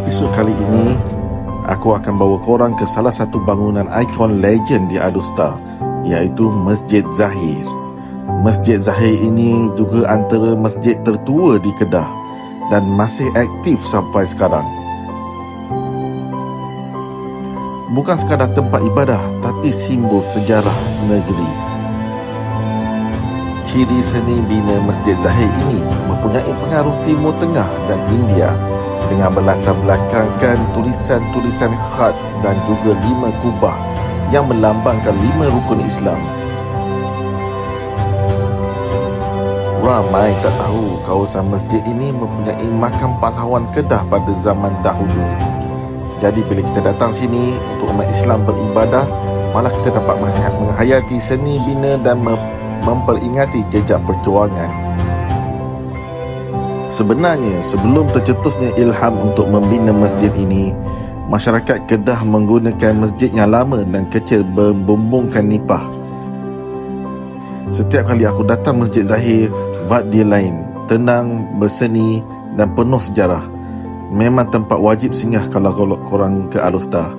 episod kali ini, aku akan bawa korang ke salah satu bangunan ikon legend di Alustar, iaitu Masjid Zahir. Masjid Zahir ini juga antara masjid tertua di Kedah dan masih aktif sampai sekarang. Bukan sekadar tempat ibadah, tapi simbol sejarah negeri. Ciri seni bina Masjid Zahir ini mempunyai pengaruh Timur Tengah dan India dengan berlatar belakangkan tulisan-tulisan khat dan juga 5 kubah yang melambangkan 5 rukun Islam. Ramai tak tahu kawasan masjid ini mempunyai makam pahlawan Kedah pada zaman dahulu. Jadi bila kita datang sini untuk umat Islam beribadah, malah kita dapat menghayati seni bina dan memperingati jejak perjuangan. Sebenarnya, sebelum tercetusnya ilham untuk membina masjid ini, masyarakat Kedah menggunakan masjid yang lama dan kecil berbumbungkan nipah. Setiap kali aku datang Masjid Zahir, vibe dia lain, tenang, berseni dan penuh sejarah. Memang tempat wajib singgah kalau korang ke Alustar.